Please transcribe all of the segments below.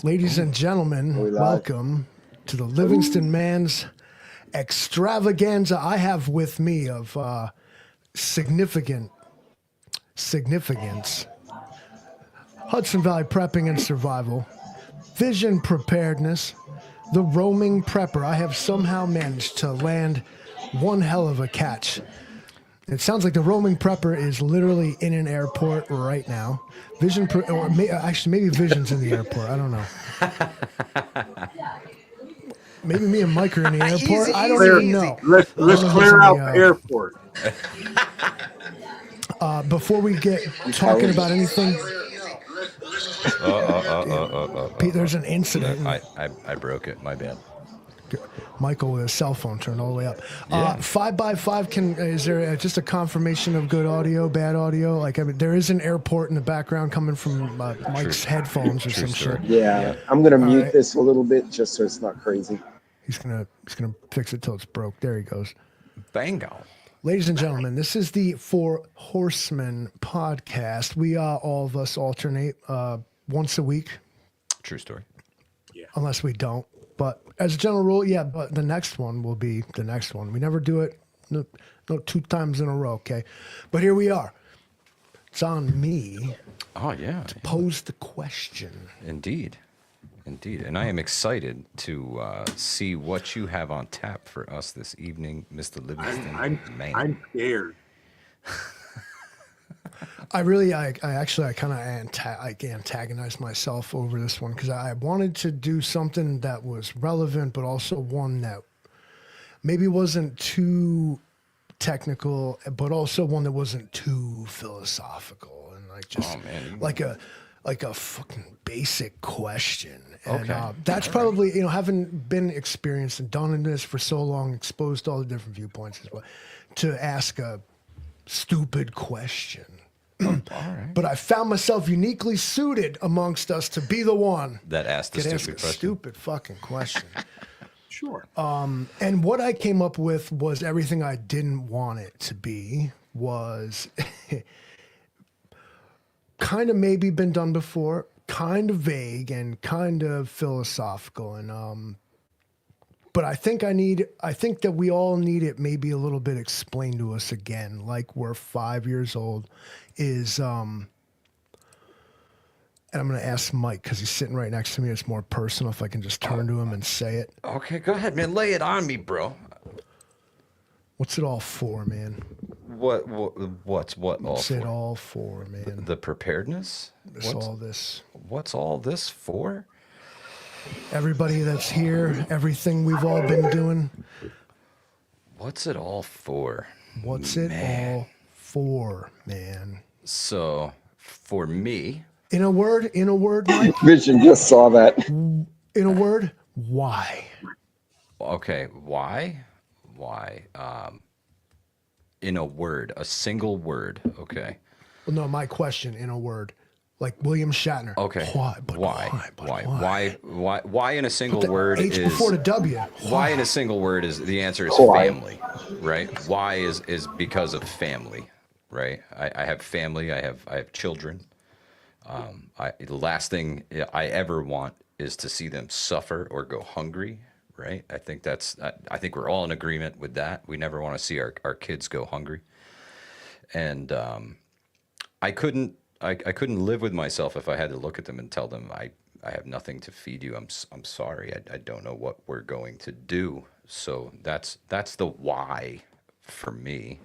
Ladies and gentlemen, welcome to the Livingston Man's extravaganza. I have with me of significance, Hudson Valley Prepping and Survival, Vision Preparedness, the Roaming Prepper. I have somehow managed to land one hell of a catch. It sounds like the Roaming Prepper is literally in an airport right now. Actually, maybe Vision's in the airport. I don't know. Maybe me and Mike are in the airport. I don't even know. Let's clear out the airport. Before we get talking about anything, Pete, there's an incident. I broke it. My bad. Michael with a cell phone turned all the way up. Yeah. 5x5 is there just a confirmation of good audio, bad audio? Like, I mean, there is an airport in the background coming from Mike's headphones or some shit. Yeah, I'm gonna mute this a little bit just so it's not crazy. He's gonna fix it till it's broke. There he goes. Bango. Ladies and gentlemen, this is the Four Horsemen podcast. We all of us alternate once a week. True story. Yeah. Unless we don't. But as a general rule, yeah, but the next one will be the next one. We never do it no 2 times in a row, okay? But here we are. It's on me to pose the question. Indeed. And I am excited to see what you have on tap for us this evening, Mr. Livingston. I'm scared. I kind of antagonized myself over this one because I wanted to do something that was relevant, but also one that maybe wasn't too technical, but also one that wasn't too philosophical and like a fucking basic question. And that's probably, having been experienced and done in this for so long, exposed to all the different viewpoints as well, to ask a stupid question. All right. But I found myself uniquely suited amongst us to be the one that asked the stupid question. Stupid fucking question. Sure. And what I came up with was everything I didn't want it to be. Was kind of maybe been done before, kind of vague and kind of philosophical, and but I think that we all need it maybe a little bit explained to us again, like we're 5 years old. And I'm going to ask Mike because he's sitting right next to me. It's more personal if I can just turn to him and say it. Okay, go ahead, man. Lay it on me, bro. What's it all for, man? What's all What's for? it all for, man? The preparedness? What's all this for? Everybody that's here, everything we've all been doing. What's it all for? What's it all for, man? So, for me... In a word, Mike? Vision just saw that. In a word, why? Okay, why? In a word, a single word, okay. Well, no, my question in a word. Like William Shatner. Okay. Why in a single Put the word H is before the W. Why in a single word is the answer is family, right? Why is because of family, right? I have family. I have children. The last thing I ever want is to see them suffer or go hungry, right? I think we're all in agreement with that. We never want to see our kids go hungry, and I couldn't live with myself if I had to look at them and tell them I have nothing to feed you. I'm sorry. I don't know what we're going to do. So that's the why for me.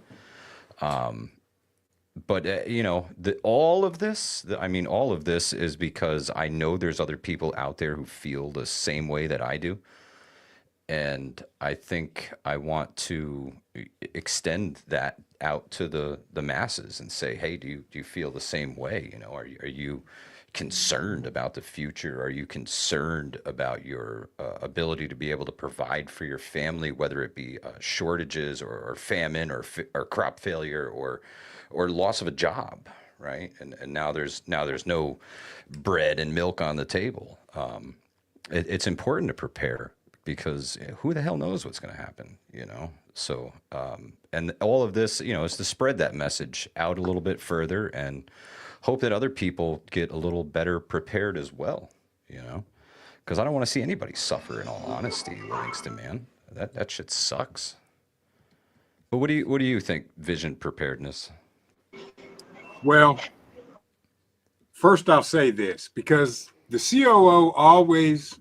But all of this is because I know there's other people out there who feel the same way that I do. And I think I want to extend that out to the masses and say, hey, do you feel the same way? Are you concerned about the future? Are you concerned about your ability to be able to provide for your family, whether it be shortages or famine or crop failure or loss of a job, right? And now there's no bread and milk on the table. It's important to prepare, because who the hell knows what's going to happen, So, and all of this, is to spread that message out a little bit further and hope that other people get a little better prepared as well. Because I don't want to see anybody suffer. In all honesty, Livingston, man, that shit sucks. But what do you think, Vision Preparedness? Well, first I'll say this, because the COO always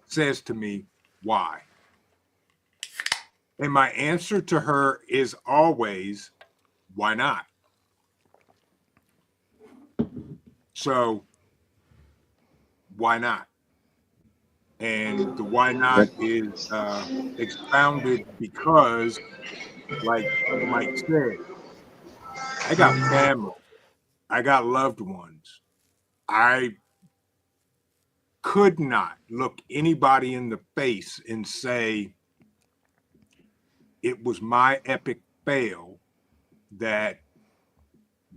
says to me, why? And my answer to her is always, why not? So, why not? And the why not is expounded because, like Mike said, I got family. I got loved ones. I could not look anybody in the face and say it was my epic fail that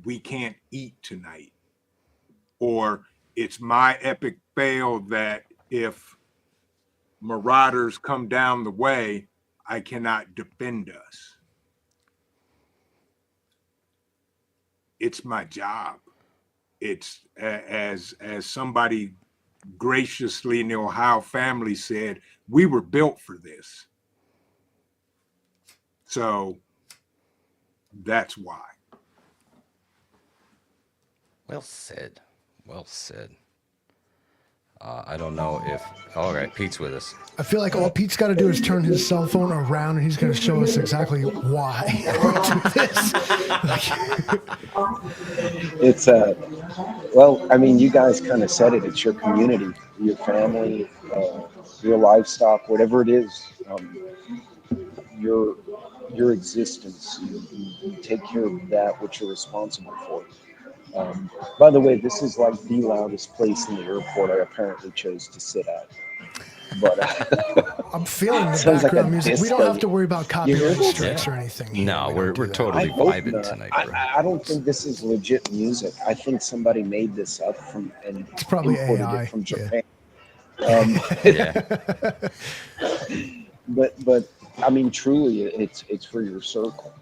we can't eat tonight, or it's my epic fail that if marauders come down the way, I cannot defend us. It's my job. It's as somebody graciously in the Ohio family said, we were built for this. So that's why. Well said. Well said. I don't know if... All right, Pete's with us. I feel like all Pete's got to do is turn his cell phone around and he's going to show us exactly why we do this. It's well, I mean, you guys kind of said it. It's your community, your family, your livestock, whatever it is. Your existence. You take care of that which you're responsible for. By the way, this is like the loudest place in the airport I apparently chose to sit at. But I'm feeling the sounds like background a music. We don't disco. have to worry about copyright hear it? strikes or anything. here. No, We we're don't do that. totally I hope vibing not. tonight, bro. I don't think this is legit music. I think somebody made this up and It's probably imported AI. it from Yeah. Japan. Yeah. But I mean, truly, it's for your circle.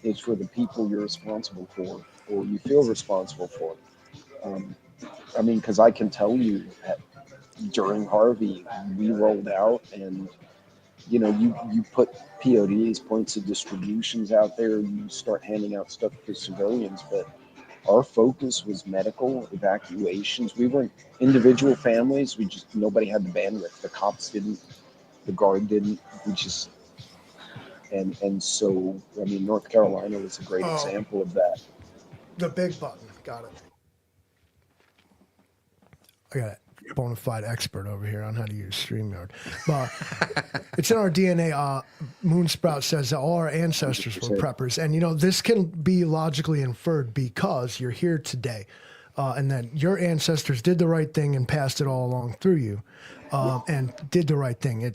It's for the people you're responsible for, or you feel responsible for. I mean, because I can tell you, during Harvey, we rolled out, and you put PODs, points of distributions out there. You start handing out stuff to civilians, but our focus was medical evacuations. We weren't individual families. Nobody had the bandwidth. The cops didn't. The guard didn't. We just. And so, I mean, North Carolina was a great example of that. The big button. Got it. I got a bona fide expert over here on how to use StreamYard. But it's in our DNA. Moonsprout says that all our ancestors were preppers. And, this can be logically inferred because you're here today. And that your ancestors did the right thing and passed it all along through you and did the right thing.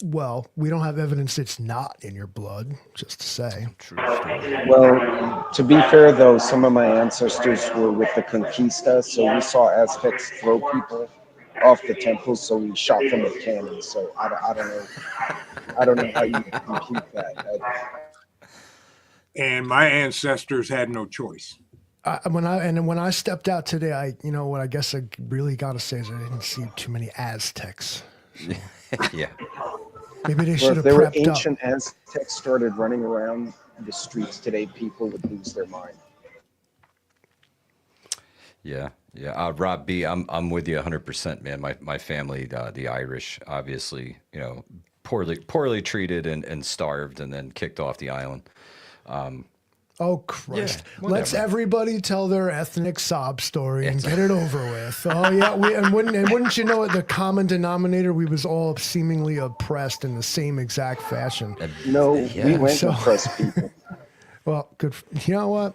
Well, we don't have evidence it's not in your blood, just to say. True story. Well, to be fair, though, some of my ancestors were with the Conquista, so we saw Aztecs throw people off the temples, so we shot them with cannons. So I don't know. I don't know how you compute that. And my ancestors had no choice. When I stepped out today, what I guess I really got to say is I didn't see too many Aztecs. So. Yeah. Maybe they should have If there were prepped up. ancient Aztecs started running around the streets today, people would lose their mind. Yeah. Rob B, I'm with you 100%, man. My family, the Irish, obviously, poorly treated and starved, and then kicked off the island. Oh, Christ. Yeah, Let's whatever. everybody tell their ethnic sob story and get it over with. Oh, yeah. Wouldn't you know it, the common denominator, we was all seemingly oppressed in the same exact fashion. No, Yeah, we went so- to oppress people. Well, good. You know what?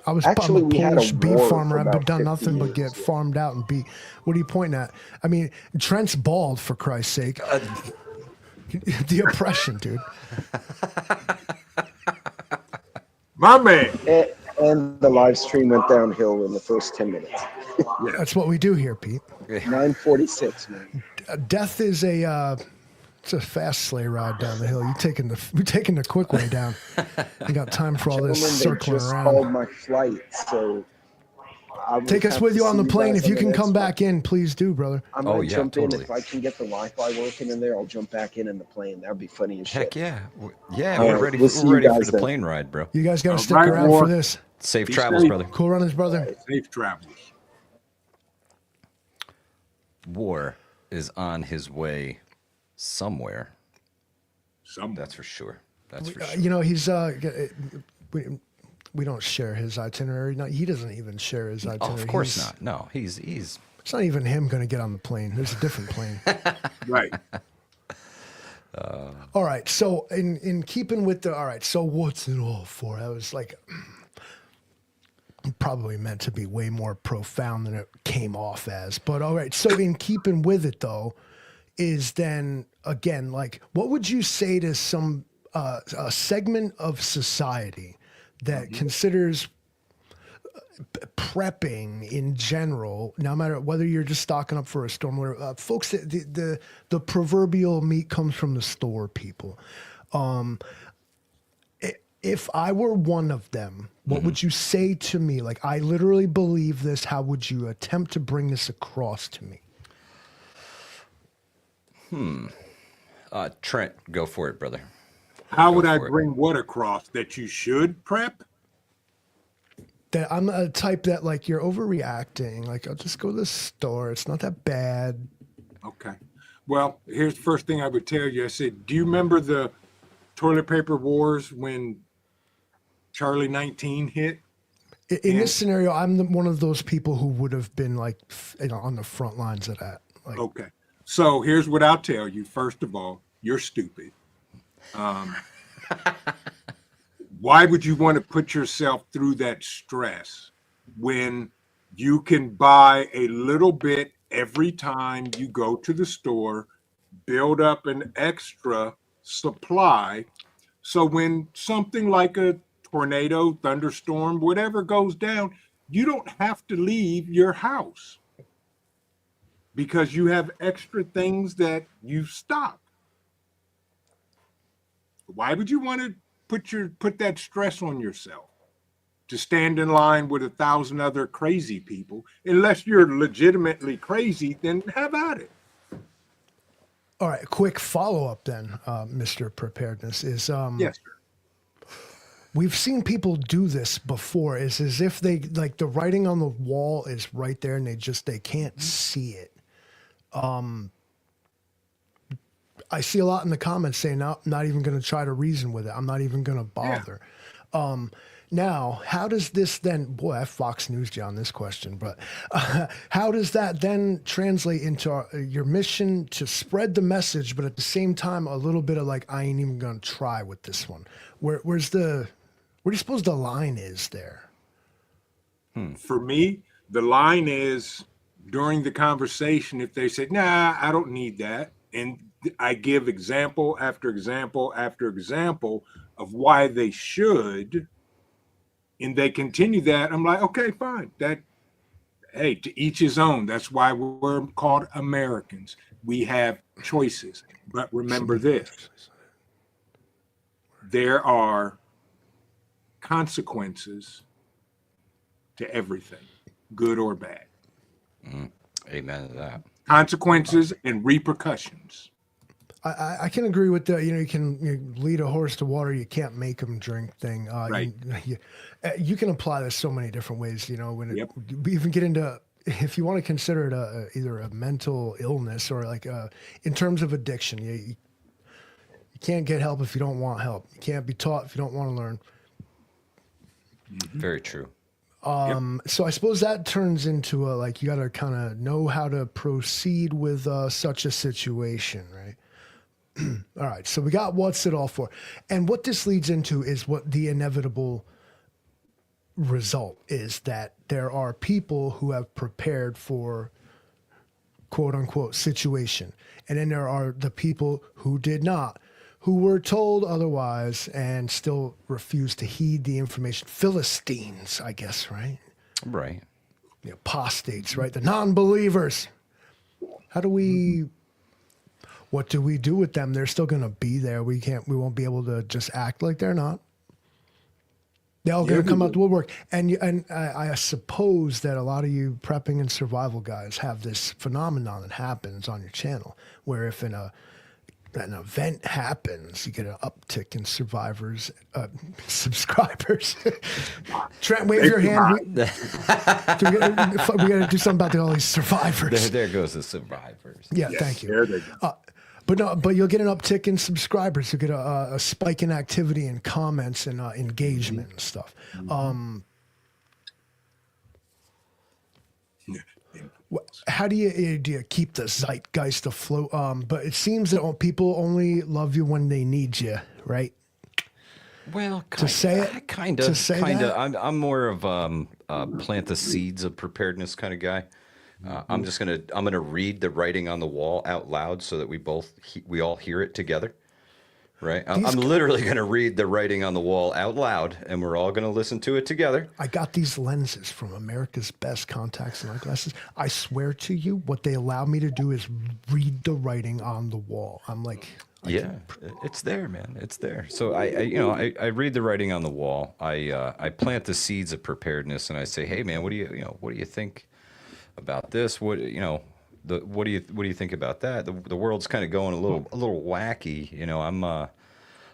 I'm Actually, a we had a Polish beef war farmer. for I've about done 50 nothing but years, get yeah. farmed out and beat. What are you pointing at? I mean, Trent's bald, for Christ's sake. The oppression, dude. My man. And the live stream went downhill in the first 10 minutes. That's what we do here, Pete. 9:46, man. Death is it's a fast sleigh ride down the hill. You're taking the quick way down. You got time for all this Gentlemen, they circling just around. called my flight, so I would Take us have with to you on see the plane. guys If you the can next come one. back in, please do, brother. I'm Oh, gonna yeah, jump totally. in if I can get the Wi-Fi working in there. I'll jump back in the plane. That'd be funny as Heck shit. yeah. Yeah, All we're right, ready. we'll We're see you ready for guys the then. plane ride, bro. You guys got to All stick right, around War. for this. Safe Be travels, safe. brother. Cool runnings, brother. Safe travels. War is on his way somewhere. Someone. That's for sure. That's for sure. You know, he's we don't share his itinerary. No, he doesn't even share his Oh, itinerary. of course He's- not. No, he's It's not even him going to get on the plane. There's a different plane. Right. All right. So in keeping with the, all right. So what's it all for? I was like, probably meant to be way more profound than it came off as. But all right. So in keeping with it though, is then again, like, what would you say to some a segment of society that considers prepping in general, no matter whether you're just stocking up for a storm, whatever, folks, the proverbial meat comes from the store people. If I were one of them, what would you say to me? Like, I literally believe this. How would you attempt to bring this across to me? Trent, go for it, brother. How Go would I for it. bring what across? That you should prep? That I'm a type that, like, you're overreacting. Like, I'll just go to the store. It's not that bad. Okay. Well, here's the first thing I would tell you. I said, do you remember the toilet paper wars when Charlie 19 hit? In this scenario, I'm one of those people who would have been like, on the front lines of that. Like, Okay. So here's what I'll tell you. First of all, you're stupid. Why would you want to put yourself through that stress when you can buy a little bit every time you go to the store, build up an extra supply? So when something like a tornado, thunderstorm, whatever goes down, you don't have to leave your house because you have extra things that you stock. Why would you want to put that stress on yourself to stand in line with 1,000 other crazy people? Unless you're legitimately crazy, then have at it. all right, quick follow up then, Mr. Preparedness is Yes, sir. we've seen people do this before. Is as if they like the writing on the wall is right there and they can't see it. I see a lot in the comments saying, no, I'm not even going to try to reason with it. I'm not even going to bother. Now, how does this then, boy, I Fox News you on this question, but how does that then translate into your mission to spread the message, but at the same time, a little bit of like, I ain't even going to try with this one. Where do you suppose the line is there? For me, the line is during the conversation, if they say, nah, I don't need that. And I give example after example after example of why they should, and they continue that, I'm like, okay, fine. That, hey, to each his own. That's why we're called Americans. We have choices. But remember this, there are consequences to everything, good or bad. Amen to that. Consequences and repercussions. I can agree with the, you can lead a horse to water, you can't make him drink thing. Right. You can apply this so many different ways, when Yep. we even get into, if you want to consider it either a mental illness or like in terms of addiction, you can't get help if you don't want help. You can't be taught if you don't want to learn. Very true. So I suppose that turns into like, you got to kind of know how to proceed with such a situation, right? All right. So we got what's it all for? And what this leads into is what the inevitable result is, that there are people who have prepared for quote unquote situation. And then there are the people who did not, who were told otherwise and still refused to heed the information. Philistines, I guess, right? Right. The apostates, right? The non-believers. How do we, what do we do with them? They're still going to be there. We won't be able to just act like they're not. They're all going Yeah, to come we out the woodwork. And I suppose that a lot of you prepping and survival guys have this phenomenon that happens on your channel, where if an event happens, you get an uptick in subscribers. Trent, wave your hand. We got to do something about all these survivors. There goes the survivors. Yeah, Yes, thank you. there they go. But you'll get an uptick in subscribers. You'll get a spike in activity and comments and engagement and stuff. How do you keep the zeitgeist afloat? But it seems that people only love you when they need you, right? Well, To say that? I'm more of plant the seeds of preparedness kind of guy. I'm gonna read the writing on the wall out loud so that we all hear it together. Right? I'm literally gonna read the writing on the wall out loud, and we're all gonna listen to it together. I got these lenses from America's Best Contacts and Eyeglasses. I swear to you, what they allow me to do is read the writing on the wall. I'm like, It's there, man. It's there. So I read the writing on the wall. I plant the seeds of preparedness, and I say, hey, man, what do you think about this? What do you think about that? The world's kind of going a little wacky.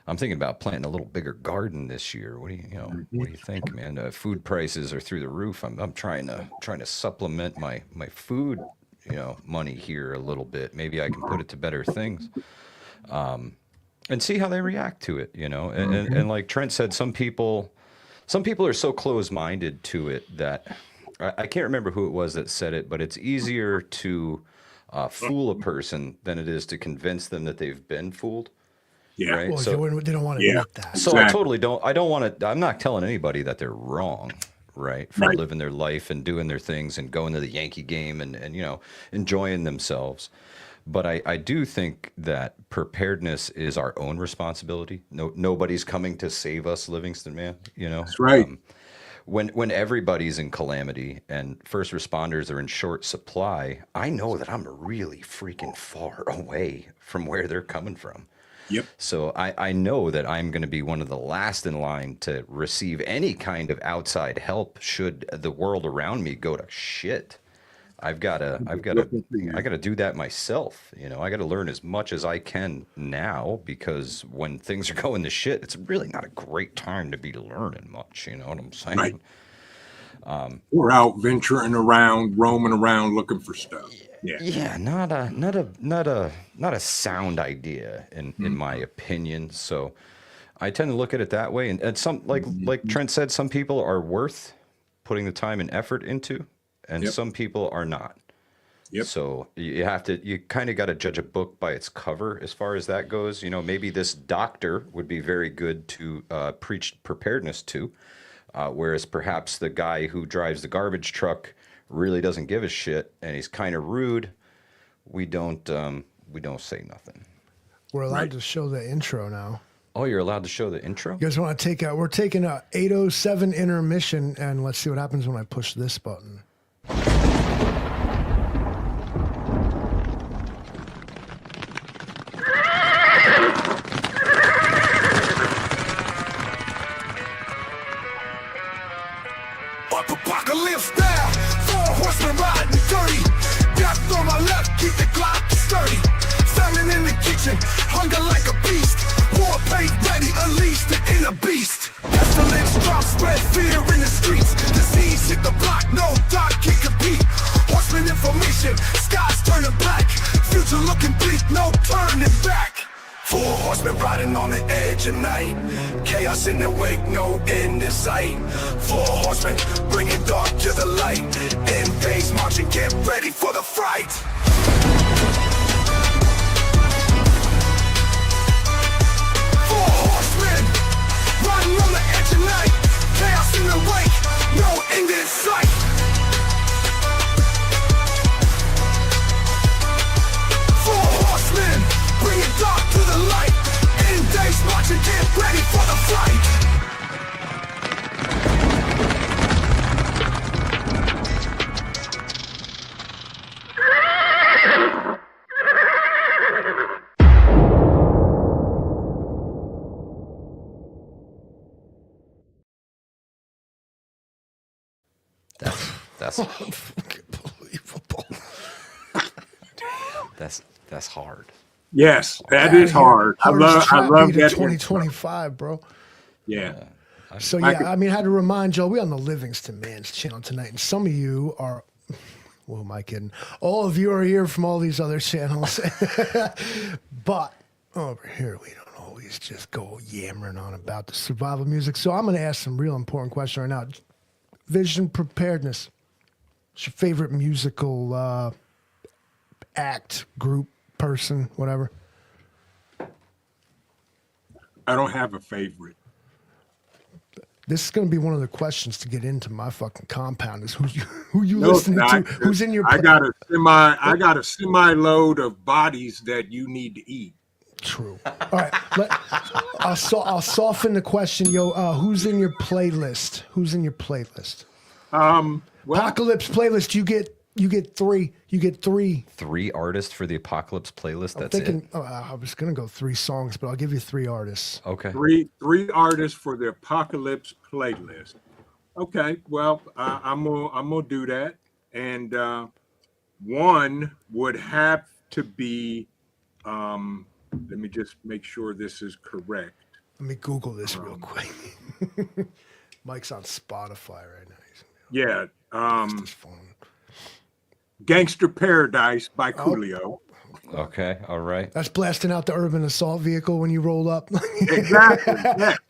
I'm thinking about planting a little bigger garden this year. What do you think, man? Food prices are through the roof. I'm trying to supplement my food, money here a little bit. Maybe I can put it to better things. And see how they react to it, and like Trent said, some people are so close-minded to it that I can't remember who it was that said it, but it's easier to fool a person than it is to convince them that they've been fooled. Yeah. Right? well, So, they don't want to admit that. so I totally don't. I don't want to. I'm not telling anybody that they're wrong, right, for living their life and doing their things and going to the Yankee game and enjoying themselves. But I do think that preparedness is our own responsibility. Nobody's coming to save us, Livingston, man. That's right. When everybody's in calamity and first responders are in short supply, I know that I'm really freaking far away from where they're coming from. Yep. So I know that I'm going to be one of the last in line to receive any kind of outside help should the world around me go to shit. I got to do that myself. I got to learn as much as I can now, because when things are going to shit, it's really not a great time to be learning much. You know what I'm saying? Right. We're out venturing around, roaming around, looking for stuff. Yeah, not a sound idea in my opinion. So I tend to look at it that way. And some like Trent said, some people are worth putting the time and effort into, and some people are not. Yep. So you kind of got to judge a book by its cover as far as that goes. Maybe this doctor would be very good to preach preparedness to, whereas perhaps the guy who drives the garbage truck really doesn't give a shit and he's kind of rude. We don't say nothing. We're allowed to show the intro now. Oh, you're allowed to show the intro? You guys want to we're taking a 8:07 intermission, and let's see what happens when I push this button. Apocalypse style, 4 horsemen riding dirty. Death on my left, keep the Glock sturdy. Famine in the kitchen, hunger like a beast. War paint ready, unleash the inner beast. Pestilence drop, spread fear in the streets. Disease hit the block, no dog can compete. Horseman information, skies turning black. Future looking bleak, no turning back. 4 horsemen riding on the edge of night. Chaos in their wake, no end in sight. 4 horsemen bringing dark to the light. End days marching, get ready for the fright. 4 horsemen riding on the edge of night. Chaos in the wake, no end in sight. 4 horsemen bringing dark to the light. End days marching, get ready for the fight. Unbelievable. That's hard. Yes, that Outta is here. hard. I Hardest trap love beat of that. 2025, bro. Yeah. So yeah, I mean, I had to remind y'all, we on the Livingston Man's channel tonight, and some of you are. Well, am I kidding? All of you are here from all these other channels, but over here we don't always just go yammering on about the survival music. So I'm going to ask some real important questions right now. Vision Preparedness. What's your favorite musical act, group, person, whatever? I don't have a favorite. This is going to be one of the questions to get into my fucking compound. Is who you No, listening it's to? not. Who's in your? I got a semi load of bodies that you need to eat. True. All right. I'll soften the question, yo. Who's in your playlist? Who's in your playlist? Well, Apocalypse playlist. You get three. You get three. 3 artists for the Apocalypse playlist. That's Thinking. I was gonna go 3 songs, but I'll give you 3 artists. it. Okay. three artists for the Apocalypse playlist. Okay, well, I'm gonna do that, and one would have to be. Let me just make sure this is correct. Let me Google this real quick. Mike's on Spotify right now. Yeah, His phone. "Gangster Paradise" by Coolio. Okay. All right. That's blasting out the urban assault vehicle when you roll up. Exactly.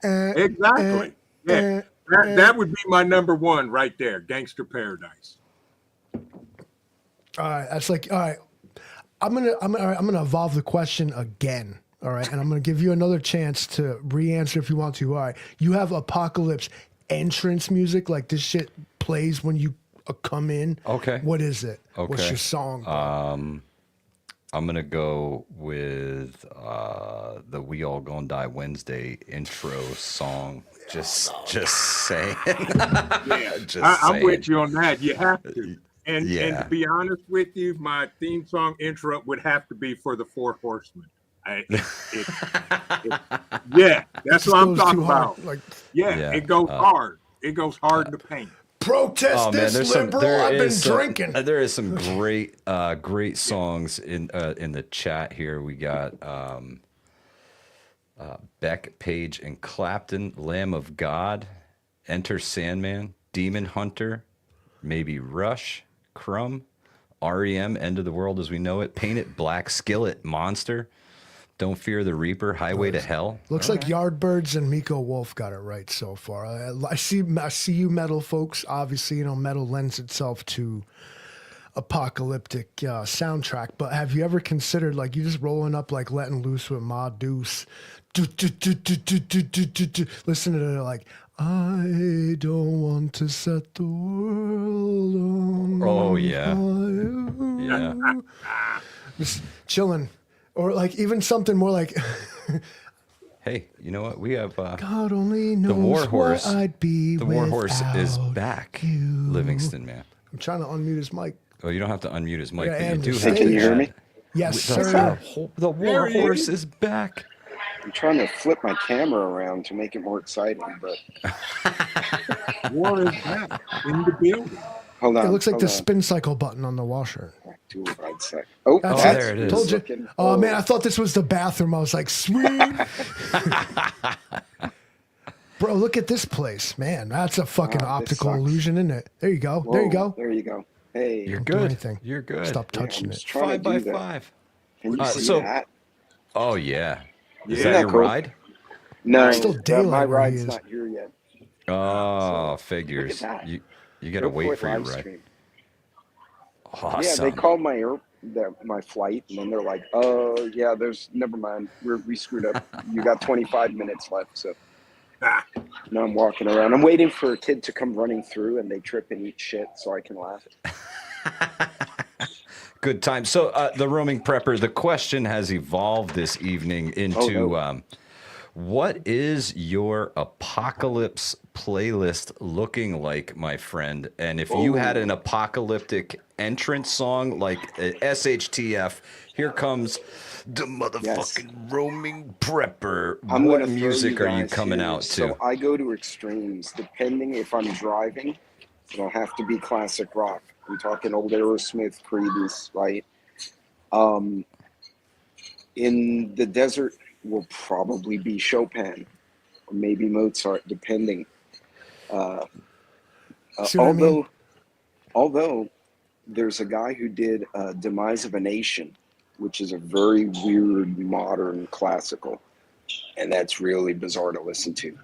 Yeah. Exactly. Yeah. That would be my number 1 right there. "Gangster Paradise." All right, that's like all right. I'm gonna evolve the question again. All right, and I'm gonna give you another chance to re-answer if you want to. All right, you have Apocalypse entrance music, like this shit plays when you come in. Okay. What is it? Okay. What's your song? I'm gonna go with the "We All Gonna Die Wednesday" intro song. Just saying. Yeah, Just I'm saying. with you on that. You have to. And Yeah. to be honest with you, my theme song intro would have to be for the 4 Horsemen. Yeah, that's Just what I'm goes talking too hard, about. like Yeah, it goes hard. It goes hard to paint. protest Oh man, this there's liberal. I've been drinking. There is some great songs in the chat here. We got Beck, Page, and Clapton, "Lamb of God," "Enter Sandman," "Demon Hunter," maybe Rush, Crumb, REM, "End of the World as We Know It," "Paint It Black," "Skillet," "Monster," "Don't Fear the Reaper," "Highway to Hell." Looks like Yardbirds and Miko Wolf got it right so far. I see you metal folks. Obviously, you know, metal lends itself to apocalyptic soundtrack. But have you ever considered, like, you just rolling up, like, letting loose with Ma Deuce? Listen to it, like, I don't want to set the world on Oh yeah, fire. yeah. Just chilling. Or, like, even something more like... Hey, you know what? We have God only knows the War Horse. what I'd be The War Horse is without back, you. Livingston, man. I'm trying to unmute his mic. Oh, you don't have to unmute his mic, Yeah, but you and do the have Can to you hear add- me? Yes, The, sir. the War There he Horse is. is back. I'm trying to flip my camera around to make it more exciting, but War is back in the building. hold on. It looks like the hold on. spin cycle button on the washer. Do it right sec. Oh, That's Oh, it. there it is. Told you. looking- Oh, man, I thought this was the bathroom. I was like, sweet. Bro, look at this place. Man, that's a fucking Wow, this optical sucks. illusion, isn't it? There you go. Whoa, There you go. There you go. Hey, You're Don't do good. anything. You're good. Stop yeah, touching I'm it. just trying 5 to by do that. 5. Can you see so- that? Oh yeah. Is Yeah. that your Cool. ride? No, It's still my daylight where he ride's is. not here yet. Oh, figures. that. You got to wait Airport for your live ride. stream. Awesome. Yeah, they called my flight, and then they're like, "Oh, yeah, never mind. We screwed up. You got 25 minutes left." So Ah, now I'm walking around. I'm waiting for a kid to come running through, and they trip and eat shit, so I can laugh. Good time. So the roaming prepper, the question has evolved this evening into no. what is your apocalypse playlist looking like, my friend? And if you had an apocalyptic entrance song like SHTF, here comes the motherfucking roaming prepper. I'm What gonna throw music are you guys coming here. out to? So I go to extremes depending if I'm driving. It'll have to be classic rock. I'm talking old Aerosmith, Creedence, right? In the desert will probably be Chopin or maybe Mozart, depending. See what I mean? Although there's a guy who did Demise of a Nation, which is a very weird modern classical, and that's really bizarre to listen to.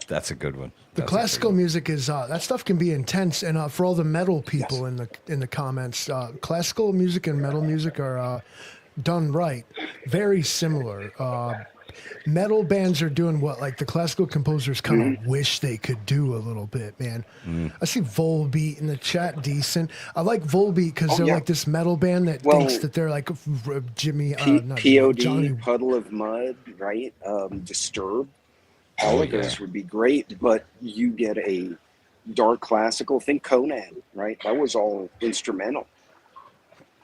That's a good one. The classical music is that stuff can be intense, and for all the metal people in the comments, classical music and metal music are done right, very similar. Metal bands are doing what like the classical composers kind of wish they could do a little bit, man. I see Volbeat in the chat, decent. I like Volbeat because they're like this metal band that thinks that they're like Jimmy, POD, Johnny. Puddle of Mud, right? Disturbed. All of those would be great, but you get a dark classical. Think Conan, right? That was all instrumental.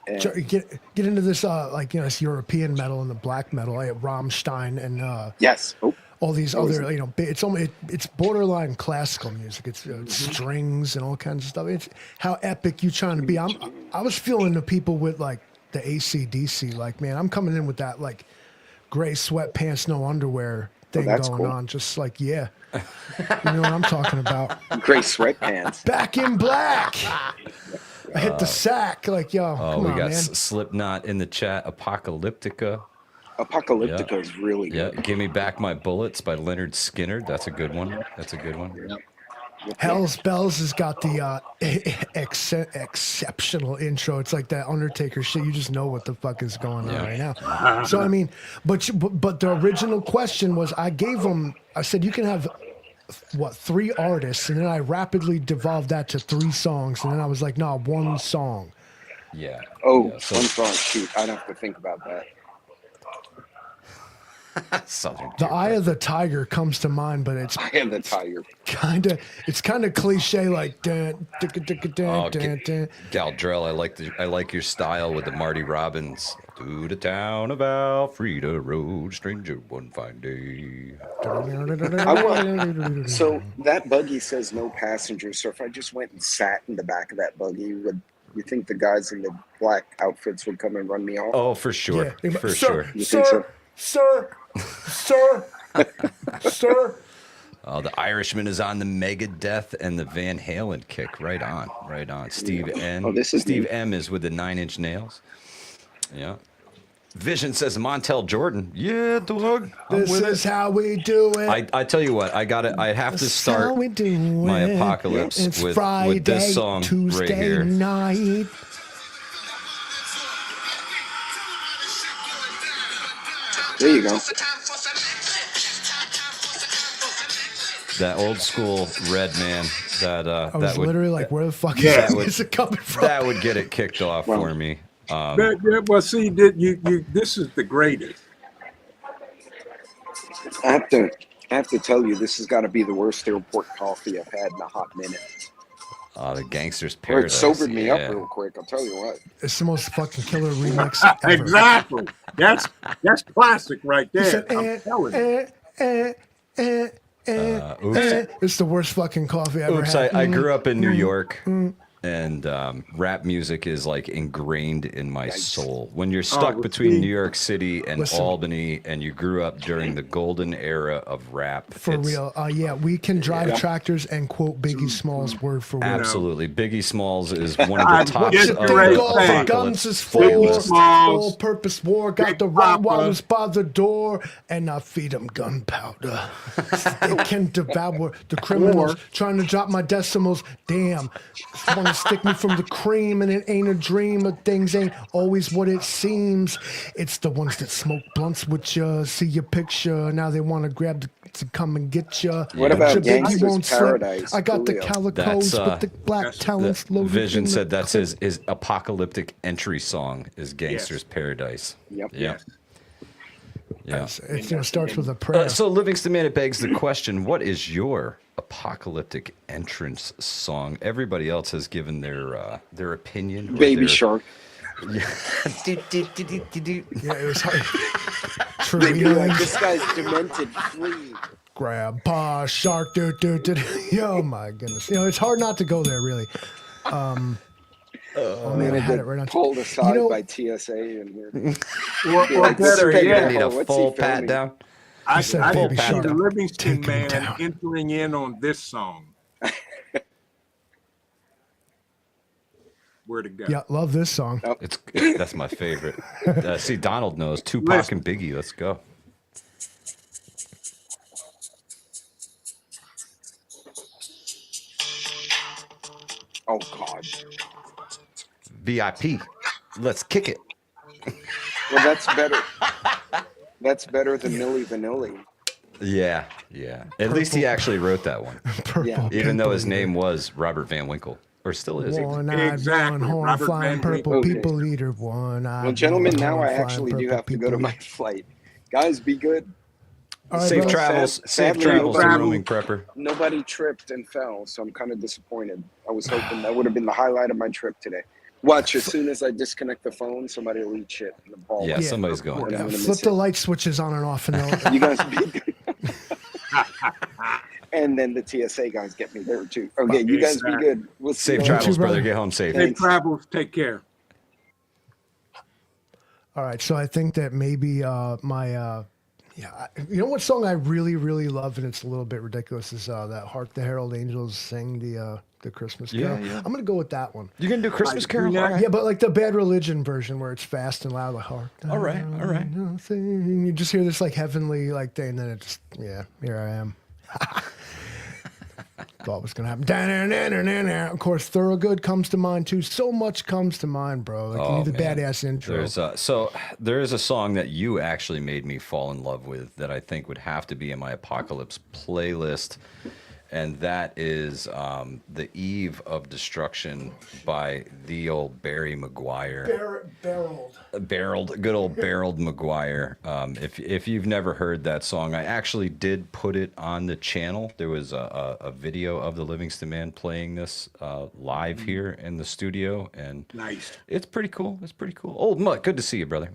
And Get into this like this European metal and the black metal, like Rammstein and yes, all these other it's borderline classical music. It's strings and all kinds of stuff. It's how epic you trying to be. I was feeling the people with like the AC/DC, like man, I'm coming in with that like gray sweatpants, no underwear thing going on, just like you know what I'm talking about. Gray sweatpants. Back in black. I hit the sack like yo. Come we on, got man. Slipknot in the chat. Apocalyptica. Apocalyptica is really good. Yeah, Give Me Back My Bullets by Leonard Skinner. That's a good one. Hell's Bells has got the exceptional intro. It's like that Undertaker shit. You just know what the fuck is going on right now. So I mean, but the original question was, I said you can have 3 artists, and then I rapidly devolved that to 3 songs, and then I was like, no, 1 song. Yeah. One song. Shoot, I'd have to think about that. Southern The Eye of the Tiger comes to mind, but it's I am the tiger. kind of cliche, like dun, Galdrell, I like your style with the Marty Robbins. To the town of Alfreda Road, stranger one fine day. So that buggy says no passengers. So if I just went and sat in the back of that buggy, would you think the guys in the black outfits would come and run me off? Oh, for sure. Yeah. For Sir, sure. You think so? Sir. The Irishman is on the Megadeth and the Van Halen kick. Right on. Steve N. Oh, this is Steve neat. M is with the 9 Inch Nails. Yeah. Vision says Montel Jordan. Yeah, dog. This is how we do it. I tell you what, I have to start my apocalypse It's with Friday, this song Tuesday right here. night. There you go. That old school Red Man. I was literally like, where the fuck Yeah. is it coming from? That would get it kicked off for me. Well, see, this is the greatest. I have to tell you, this has got to be the worst airport coffee I've had in a hot minute. The Gangster's Or it Paradise. sobered me up real quick. I'll tell you what. It's the most fucking killer remix ever. Exactly. That's classic right He there. said, I'm telling you. Oops. It's the worst fucking coffee I ever Oops, had. I grew up in New York, and rap music is like ingrained in my soul. When you're stuck between New York City and Albany, and you grew up during the golden era of rap, For real. Yeah, we can drive tractors and quote Biggie Smalls word for word. Absolutely. Biggie Smalls is one of the tops Just of to raise the All the Thank guns is Biggie for Smalls, all-purpose war. Got Big the Papa. Rottweilers by the door, and I feed them gunpowder. They can devour the criminals. Trying to drop my decimals. Damn. Want to stick me from the cream, and it ain't a dream. Of things ain't always what it seems. It's the ones that smoke blunts with you, see your picture. Now they want to grab to come and get you. What about Your Biggie Gangsta's won't slip. Paradise, I got the Julio? calicos That's, with the black talents loaded. Vision in the said that's his apocalyptic entry song is Gangster's Yes. Paradise. Yep. Yeah. Yeah. It starts with a prayer. So Livingston Man, it begs the question, what is your apocalyptic entrance song? Everybody else has given their opinion. or Baby their- Shark. Yeah, it was hard. They'd be True. like, this guy's demented. Flee. Grandpa Shark, oh my goodness. It's hard not to go there, really. Oh man, I had it right on. Pulled aside by TSA and we're Or better You yet, need a What's he full pat filming? down. I said can Baby see Shark. the Livingston Take him man down. entering in on this song. Where to go? Yeah, love this song. That's my favorite. See, Donald knows Tupac Listen. and Biggie. Let's go. Oh God. VIP. Let's kick it. Well, that's better. That's better than Milli Vanilli. Yeah. At least he actually wrote that one, Purple Yeah. even though his people name was Robert Van Winkle, or still is. One-eyed, Exactly, one-horn, Robert flying Van purple Winkle. people eater, one-eyed. Well, gentlemen, now one-horn, I flying actually do purple have to go to people my eater. flight. Guys, be good. All right, Safe brother. travels. Safe Sadly, travels to nobody- roaming prepper. Nobody tripped and fell, so I'm kind of disappointed. I was hoping that would have been the highlight of my trip today. Watch, as soon as I disconnect the phone, somebody will eat shit in the ball. Yeah, Yeah. somebody's going And I'm down. gonna Flip miss the it. light switches on and off, and they'll- You guys be good. And then the TSA guys get me there too. Okay, you guys be good. We'll see Safe you travels, too, brother. brother. Get home safe. Safe travels. Take care. All right, so I think that maybe you know what song I really, really love, and it's a little bit ridiculous, is that "Hark the Herald Angels Sing" the Christmas Carol. Yeah. I'm gonna go with that one. You gonna do Christmas Carol? Yeah. All right. Yeah, but like the Bad Religion version where it's fast and loud, like "Hark." the All right. Herald Angels Sing." You just hear this like heavenly like thing, and then it just here I am. Thought it was gonna happen. Of course, Thorogood comes to mind too. So much comes to mind, bro. Like you need the man. badass intro. There is a song that you actually made me fall in love with that I think would have to be in my apocalypse playlist, and that is "The Eve of Destruction" by the old Barry Maguire. Good old barreled Maguire. If you've never heard that song, I actually did put it on the channel. There was a video of the Livingston Man playing this live here in the studio, and Nice. it's pretty cool. Old Mutt, good to see you, brother.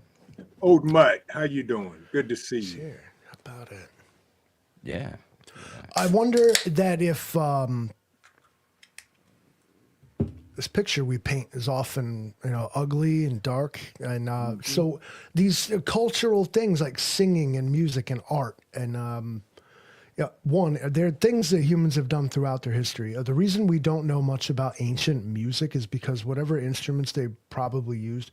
Old Mutt, how you doing? Good to see you. Here, how about it? Yeah. I wonder that if this picture we paint is often, ugly and dark, and so these cultural things like singing and music and art and they're things that humans have done throughout their history. The reason we don't know much about ancient music is because whatever instruments they probably used,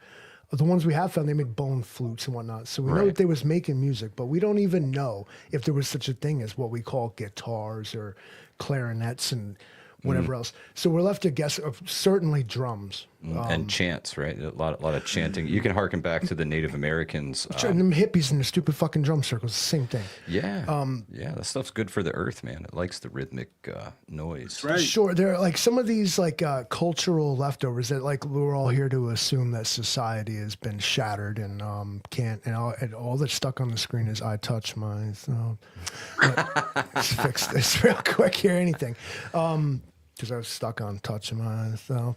the ones we have found, they made bone flutes and whatnot. So we know that they was making music, but we don't even know if there was such a thing as what we call guitars or clarinets and whatever else. So we're left to guess of certainly drums. And chants, right? A lot of chanting. You can harken back to the Native Americans. And them hippies in the stupid fucking drum circles, same thing. Yeah, that stuff's good for the earth, man. It likes the rhythmic noise. Right. Sure, there are like some of these like cultural leftovers that like we're all here to assume that society has been shattered and can't and all that's stuck on the screen is "I touch myself." Let's fix this real quick here. Anything, because I was stuck on touching myself.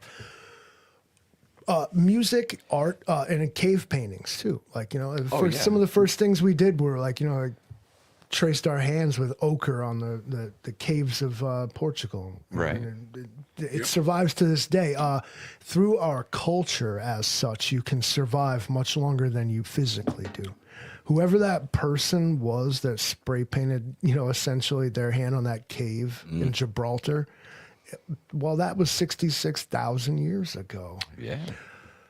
Music, art, and in cave paintings too. Like some of the first things we did were like traced our hands with ochre on the caves of Portugal. Right. And it survives to this day. Through our culture as such, you can survive much longer than you physically do. Whoever that person was that spray painted, essentially their hand on that cave in Gibraltar, well, that was 66,000 years ago. Yeah.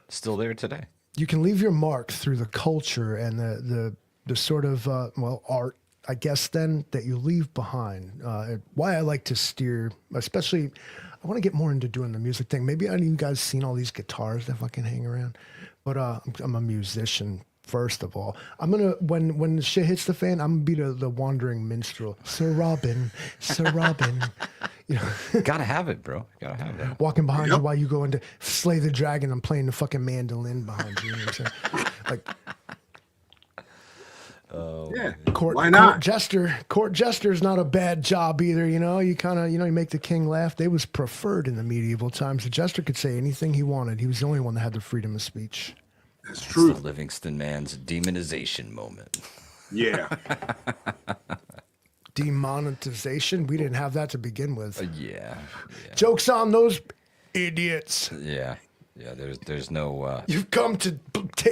Still there today. You can leave your mark through the culture and the sort of art, I guess, then that you leave behind. Why I like to steer, especially, I want to get more into doing the music thing. Maybe any of you guys seen all these guitars that fucking hang around, but I'm a musician. First of all, I'm gonna when the shit hits the fan, I'm gonna be the wandering minstrel, Sir Robin. Gotta have it, bro. Gotta have it. Walking behind you while you go into slay the dragon. I'm playing the fucking mandolin behind you. You know what I'm saying? Like Yeah. court, Why not? Court jester is not a bad job either. You kind of, you make the king laugh. They was preferred in the medieval times. The jester could say anything he wanted. He was the only one that had the freedom of speech. That's It's true. the Livingston Man's demonization moment. Yeah. Demonetization. We didn't have that to begin with. Yeah. Joke's on those idiots. Yeah. There's no. You've come to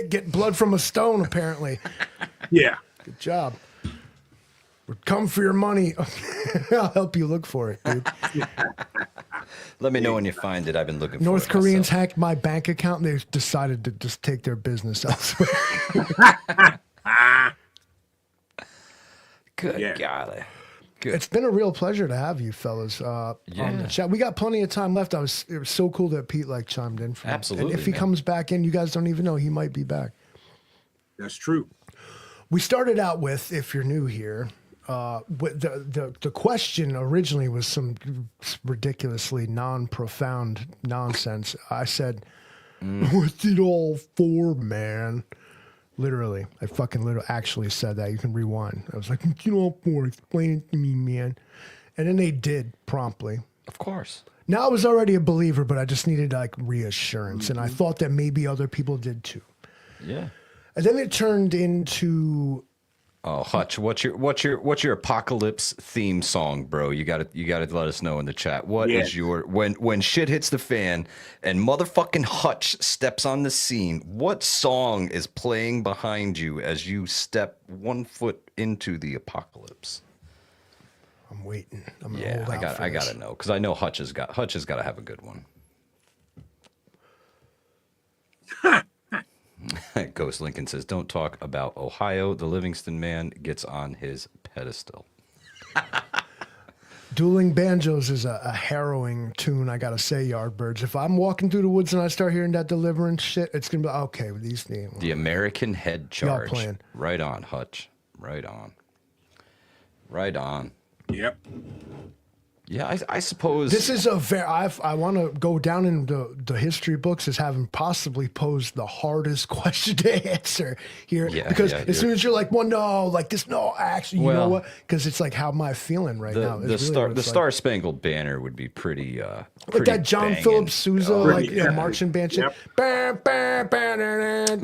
get blood from a stone, apparently. Yeah. Good job. We're come for your money. I'll help you look for it, dude. Let me know when you find it. I've been looking. North for it Koreans myself. hacked my bank account. And they decided to just take their business elsewhere. Good Yeah. golly. Good. It's been a real pleasure to have you fellas on the chat. We got plenty of time left. It was so cool that Pete chimed in. Absolutely, And if he man. comes back in, you guys don't even know he might be back. That's true. We started out with, if you're new here, with the question originally was some ridiculously non-profound nonsense. I said, "What's it all for, man?" Literally, I fucking literally actually said that. You can rewind. I was like, "What's it all for? Explain it to me, man." And then they did promptly. Of course. Now I was already a believer, but I just needed reassurance, and I thought that maybe other people did too. Yeah. And then it turned into. Oh, Hutch, what's your apocalypse theme song, bro? You gotta let us know in the chat. What is your when shit hits the fan and motherfucking Hutch steps on the scene? What song is playing behind you as you step 1 foot into the apocalypse? I'm waiting. I'm gonna Yeah, hold out for I this. gotta know because I know Hutch has got to have a good one. Ghost Lincoln says, "Don't talk about Ohio. The Livingston man gets on his pedestal." Dueling Banjos is a harrowing tune, I gotta say, Yardbirds. If I'm walking through the woods and I start hearing that Deliverance shit, it's gonna be okay with these names. The American Head Charge. playing. Right on, Hutch. Right on. Right on. Yep. Yeah, I suppose This is a very. I want to go down in the history books as having possibly posed the hardest question to answer here. Yeah, because yeah, as soon as you're like, well, no, like this, no, actually, you know Well, what? Because it's like, how am I feeling right now? the Is really what it's like. Star Spangled Banner would be pretty. Like pretty that John banging. Philip Sousa, Pretty marching band shit. Yep.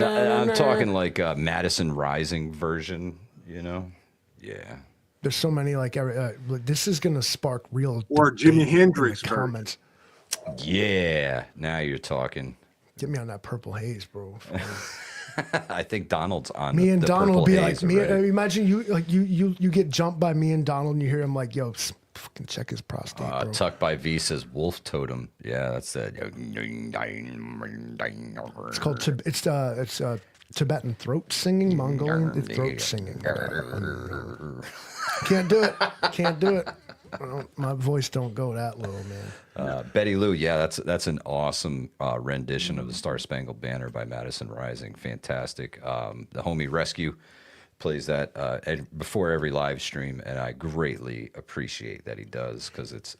I'm talking like Madison Rising version. You know, yeah. There's so many this is gonna spark real Or debate Jimi in the Hendrix version. comments. Yeah, now you're talking. Get me on that Purple Haze, bro. I think Donald's on. Me and the Donald Purple will be Haze like, already. imagine you get jumped by me and Donald, and you hear him like, "Yo, fucking check his prostate, bro." Tucked by V says Wolf Totem. Yeah, that's it. It's called it's Tibetan throat singing, Mongolian throat singing. Can't do it. Can't do it. My voice don't go that low, man. Betty Lou, yeah, that's an awesome rendition of the Star Spangled Banner by Madison Rising. Fantastic. The Homie Rescue plays that before every live stream, and I greatly appreciate that he does because it's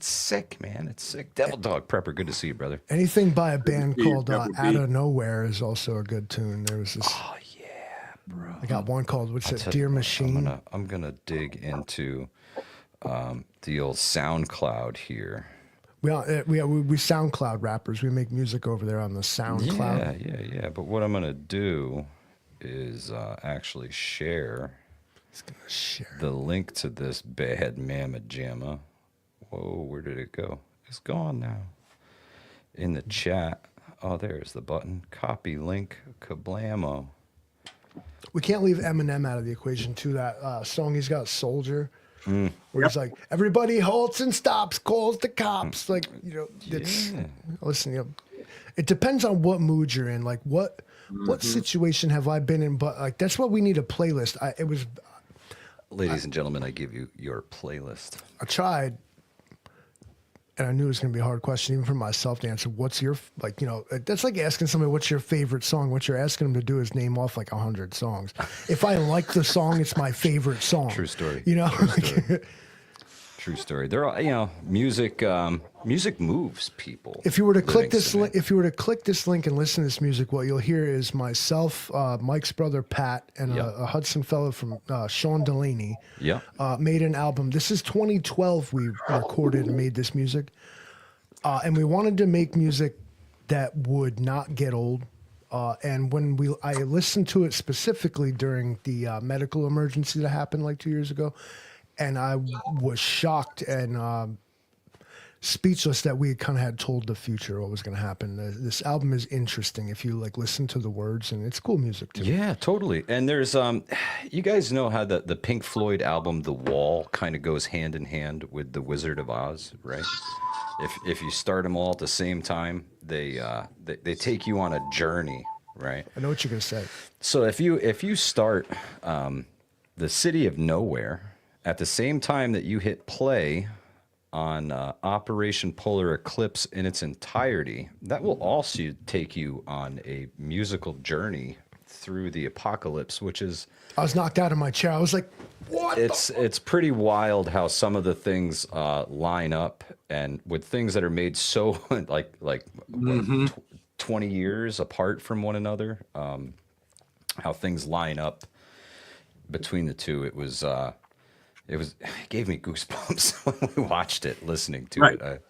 sick, man. It's sick. Devil Dog Prepper, good to see you, brother. Anything by a band beat, called double Out beat. of Nowhere is also a good tune. There was this. Oh yeah, bro. I got one called what's it? Tell Dear you what, Machine. I'm gonna dig into the old SoundCloud here. We SoundCloud rappers. We make music over there on the SoundCloud. Yeah. But what I'm gonna do is actually share Share. the link to this bad mamma jamma. Whoa, where did it go? It's gone now. In the chat. Oh, there's the button. Copy link. Kablamo. We can't leave Eminem out of the equation too. That song he's got, Soldier, where he's like, everybody halts and stops, calls the cops. Like, it's Yeah. listen, it depends on what mood you're in. Like what situation have I been in? But like that's what we need a playlist. Ladies and gentlemen, I give you your playlist. I tried, and I knew it was going to be a hard question, even for myself to answer. What's your, that's like asking somebody, what's your favorite song? What you're asking them to do is name off 100 songs. If I like the song, it's my favorite song. True story. True story. They're all, music moves people. If you were to click this Livingston, link, and listen to this music, what you'll hear is myself, Mike's brother Pat, and Yep. a Hudson fellow from Sean Delaney. Yeah. Made an album. This is 2012. We recorded and made this music, and we wanted to make music that would not get old. And when I listened to it specifically during the medical emergency that happened 2 years ago, and I was shocked and speechless that we kind of had told the future what was going to happen. This album is interesting if you like listen to the words, and it's cool music too. Yeah, totally. And there's you guys know how the Pink Floyd album The Wall kind of goes hand in hand with The Wizard of Oz, right? If you start them all at the same time, they take you on a journey, right? I know what you're going to say. So if you start The City of Nowhere at the same time that you hit play on Operation Polar Eclipse in its entirety, that will also take you on a musical journey through the apocalypse, which is I was knocked out of my chair. I was like, what? it's pretty wild how some of the things line up, and with things that are made so like 20 years apart from one another, how things line up between the two. It gave me goosebumps when we watched it, listening to Right. it.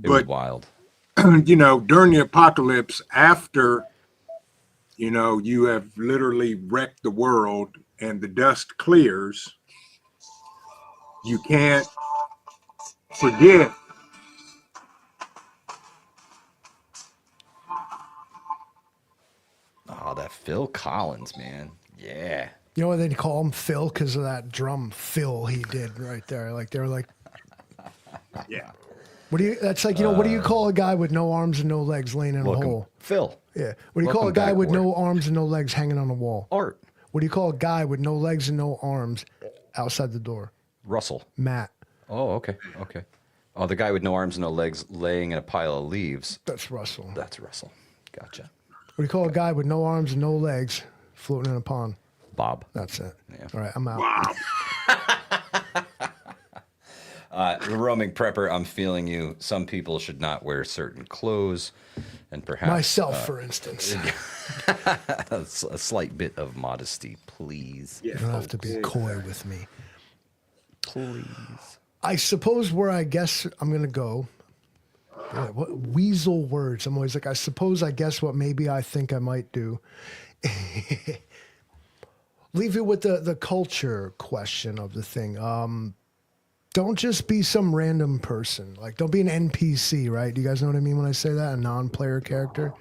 It was But- wild. During the apocalypse, after, you have literally wrecked the world and the dust clears, you can't forget Oh, that Phil Collins, man. Yeah. You know what they call him Phil because of that drum fill he did right there. Like they were like, yeah. what do you? That's like what do you call a guy with no arms and no legs laying in a Welcome, hole? Phil. Yeah. What do you call a Welcome guy back, with Ward. no arms and no legs hanging on a wall? Art. What do you call a guy with no legs and no arms outside the door? Russell. Matt. Oh, okay. Okay. Oh, the guy with no arms and no legs laying in a pile of leaves. That's Russell. That's Russell. Gotcha. What do you call a guy with no arms and no legs floating in a pond? Bob. That's it. Yeah. All right, I'm out. The roaming prepper, I'm feeling you. Some people should not wear certain clothes, and perhaps Myself, for instance. a slight bit of modesty, please. You don't have to be coy with me. Please. I suppose where I guess I'm going to go, what weasel words. I'm always like, I guess what maybe I think I might do. Leave you with the culture question of the thing. Don't just be some random person. Like, don't be an NPC, right? Do you guys know what I mean when I say that? A non-player character?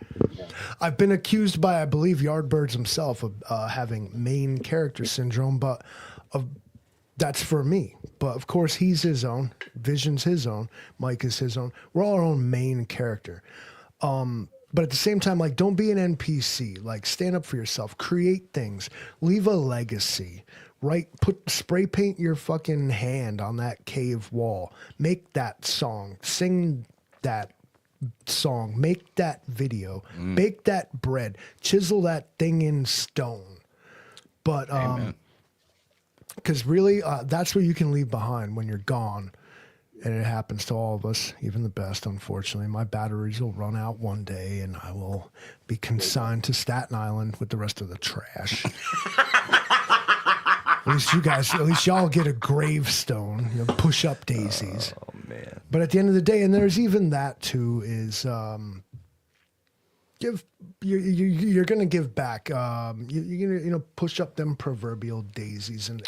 I've been accused by, I believe, Yardbirds himself of having main character syndrome, but that's for me. But of course, he's his own. Vision's his own. Mike is his own. We're all our own main character. But at the same time, like, don't be an NPC. Like, stand up for yourself. Create things. Leave a legacy. Right? Spray paint your fucking hand on that cave wall. Make that song. Sing that song. Make that video. Bake that bread. Chisel that thing in stone. But because really, that's what you can leave behind when you're gone. And it happens to all of us, even the best, unfortunately. My batteries will run out one day and I will be consigned to Staten Island with the rest of the trash. At least y'all get a gravestone, push up daisies. Oh, man. But at the end of the day, and there's even that too, is you're going to give back. You're going to push up them proverbial daisies and,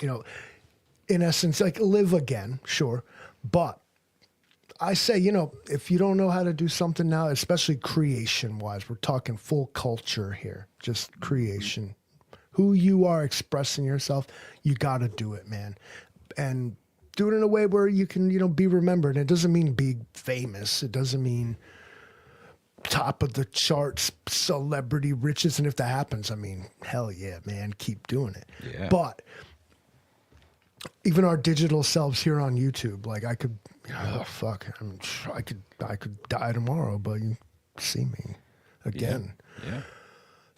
in essence, like live again, sure. But I say, if you don't know how to do something now, especially creation-wise, we're talking full culture here, just creation. Who you are expressing yourself, you got to do it, man. And do it in a way where you can, be remembered. And it doesn't mean be famous. It doesn't mean top of the charts, celebrity riches. And if that happens, I mean, hell yeah, man, keep doing it. Yeah. But even our digital selves here on YouTube, like I could die tomorrow, but you see me again. Yeah.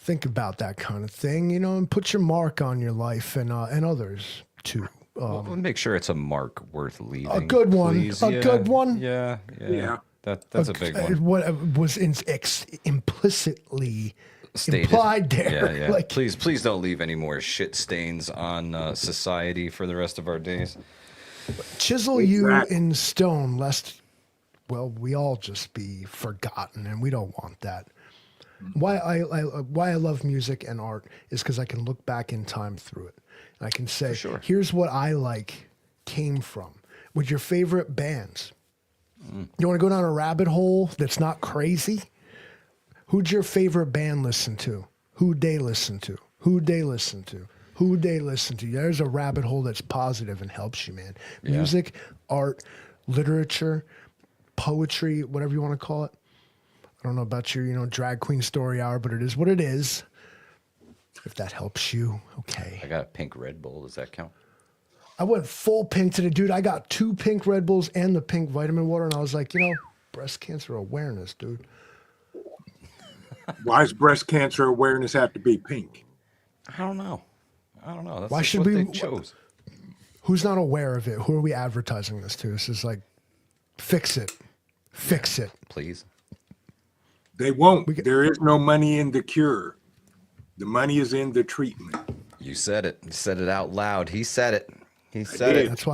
Think about that kind of thing, and put your mark on your life and others too. Well, make sure it's a mark worth leaving. A good one. please. A good one. Yeah. Yeah. That's a big one. What was implicitly Stated. implied there. Yeah. Like, Please don't leave any more shit stains on society for the rest of our days. chisel you Exactly. in stone, lest, we all just be forgotten, and we don't want that. Why I love music and art is because I can look back in time through it. And I can say, sure. here's what I like came from with your favorite bands. You want to go down a rabbit hole that's not crazy? Who'd your favorite band listen to? Who'd they listen to? Who'd they listen to? Who'd they listen to? There's a rabbit hole that's positive and helps you, man. Yeah. Music, art, literature, poetry, whatever you want to call it. I don't know about your, drag queen story hour, but it is what it is. If that helps you, okay. I got a pink Red Bull. Does that count? I went full pink today, dude. I got 2 pink Red Bulls and the pink vitamin water, and I was like, breast cancer awareness, dude. Why does breast cancer awareness have to be pink? I don't know. That's Why just should what we- they chose. Who's not aware of it? Who are we advertising this to? This is like, fix it. Fix it. Please. They won't. There is no money in the cure. The money is in the treatment. You said it. You said it out loud. He said it. He said did. it. That's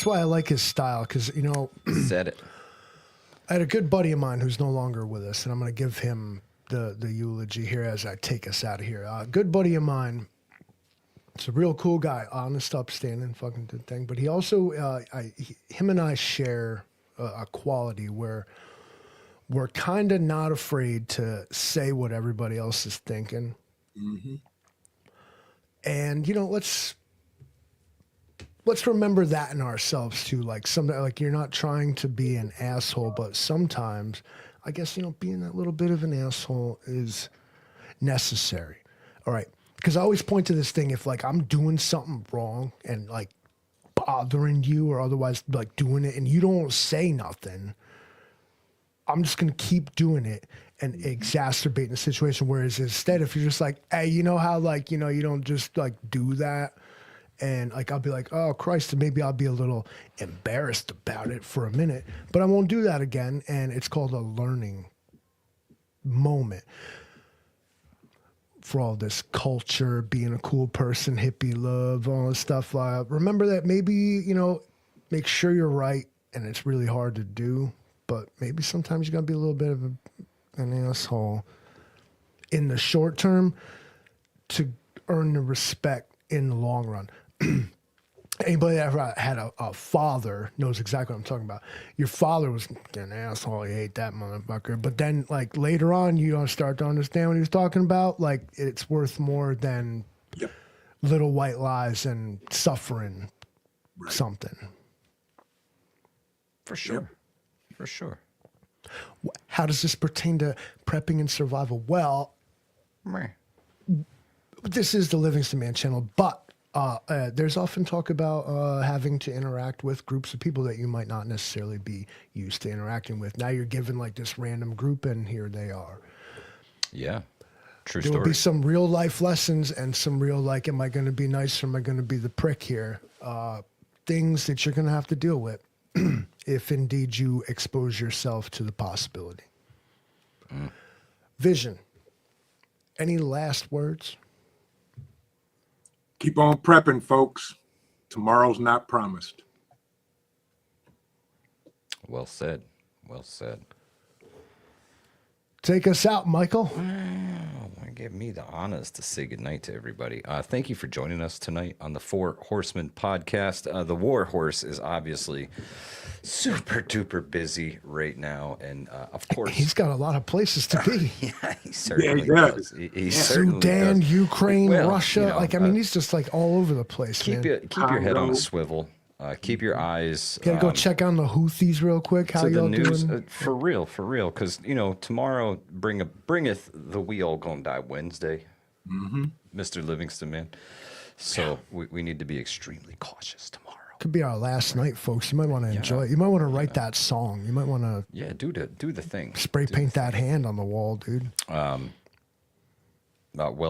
why I like his style, because, He said it. I had a good buddy of mine who's no longer with us, and I'm going to give him the eulogy here as I take us out of here. A good buddy of mine. It's a real cool guy, honest, upstanding, fucking good thing. But he also, him and I share a quality where we're kind of not afraid to say what everybody else is thinking. Mm-hmm. And let's remember that in ourselves too. Like you're not trying to be an asshole, but sometimes, I guess being that little bit of an asshole is necessary. All right. Because I always point to this thing, if like I'm doing something wrong and like bothering you or otherwise like doing it and you don't say nothing, I'm just going to keep doing it and exacerbating the situation. Whereas instead, if you're just like, hey, you know how like, you don't just like do that. And like, I'll be like, oh Christ, and maybe I'll be a little embarrassed about it for a minute, but I won't do that again. And it's called a learning moment. For all this culture, being a cool person, hippie love, all this stuff. Remember that maybe, make sure you're right, and it's really hard to do, but maybe sometimes you gotta be a little bit of an asshole in the short term to earn the respect in the long run. Anybody that ever had a father knows exactly what I'm talking about. Your father was an asshole. You hate that motherfucker. But then, like, later on, you start to understand what he was talking about. Like, it's worth more than little white lies and suffering something. For sure. For sure. How does this pertain to prepping and survival? Well, Meh. this is the Livingston Man channel, but there's often talk about having to interact with groups of people that you might not necessarily be used to interacting with. Now you're given like this random group, and here they are. Yeah. True There will story. be some real life lessons and some real like, am I going to be nice or am I going to be the prick here? Things that you're going to have to deal with if indeed you expose yourself to the possibility. Vision. Any last words? Keep on prepping, folks. Tomorrow's not promised. Well said. Well said. Take us out, Michael. Give me the honors to say goodnight to everybody. Thank you for joining us tonight on the Four Horsemen podcast. The War Horse is obviously super duper busy right now, and of course He's got a lot of places to be. yeah, he certainly does. does. He certainly Sudan, does. Ukraine, Well, Russia. He's just like all over the place, Keep man. your head on Congo. a swivel. Keep your eyes. Gotta go check on the Houthis real quick. How to the y'all news doing? for real, because tomorrow bringeth the we all gonna die Wednesday, Mr. Livingston Man. So we need to be extremely cautious tomorrow. Could be our last night, folks. You might want to enjoy it. You might want to write that song. You might want to Yeah, do the thing. spray paint that hand on the wall, dude. Well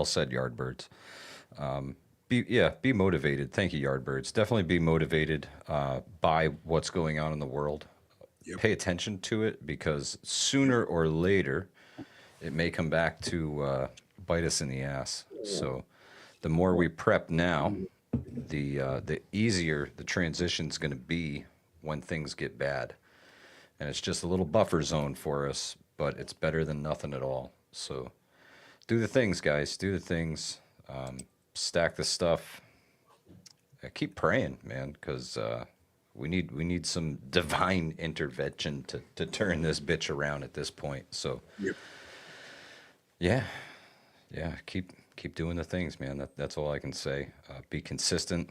said, Yardbirds. Be motivated. Thank you, Yardbirds. Definitely be motivated by what's going on in the world. Yep. Pay attention to it, because sooner or later it may come back to bite us in the ass. So the more we prep now, the easier the transition's going to be when things get bad. And it's just a little buffer zone for us, but it's better than nothing at all. So do the things, guys. Do the things. Stack the stuff. Keep praying, man, because We need some divine intervention to turn this bitch around at this point. So Yep. yeah, keep doing the things, man. That's all I can say. Be consistent.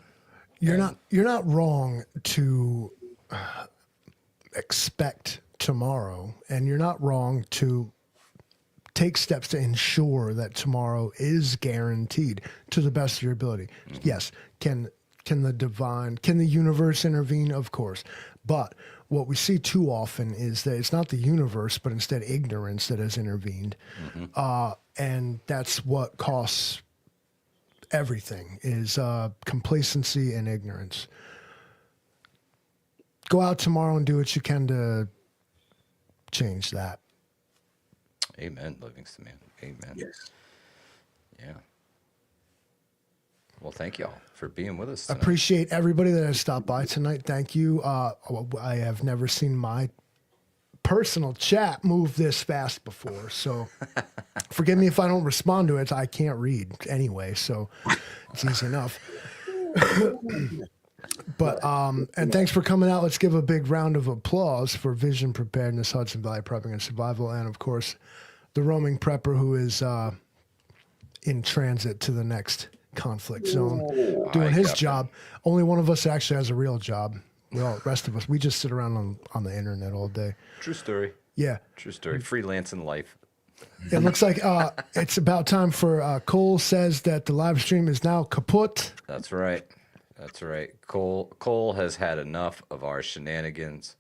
You're not wrong to expect tomorrow, and you're not wrong to take steps to ensure that tomorrow is guaranteed to the best of your ability. Yes, can the universe intervene? Of course. But what we see too often is that it's not the universe, but instead ignorance that has intervened. And that's what costs everything, is complacency and ignorance. Go out tomorrow and do what you can to change that. Amen, Livingston, man. Amen. Yes. Yeah. Well, thank y'all for being with us tonight. Appreciate everybody that has stopped by tonight. Thank you. I have never seen my personal chat move this fast before, so forgive me if I don't respond to it. I can't read anyway, so it's easy enough. But and thanks for coming out. Let's give a big round of applause for Vision, Preparedness, Hudson Valley Prepping and Survival, and of course the roaming prepper who is in transit to the next conflict zone, doing his job. Only one of us actually has a real job. The rest of us, we just sit around on the internet all day. True story. Yeah. True story. Freelancing life. It looks like it's about time for Cole says that the live stream is now kaput. That's right. That's right. Cole has had enough of our shenanigans.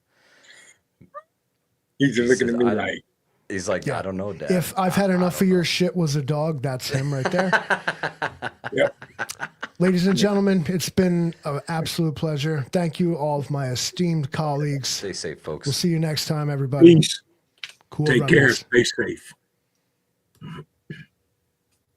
He's just looking says, at me I don't- like, He's like, Yeah. I don't know, Dad. If I've had enough of your shit was a dog, that's him right there. yep. Ladies and gentlemen, it's been an absolute pleasure. Thank you, all of my esteemed colleagues. Stay safe, folks. We'll see you next time, everybody. Peace. Cool Take care. runnings. Stay safe.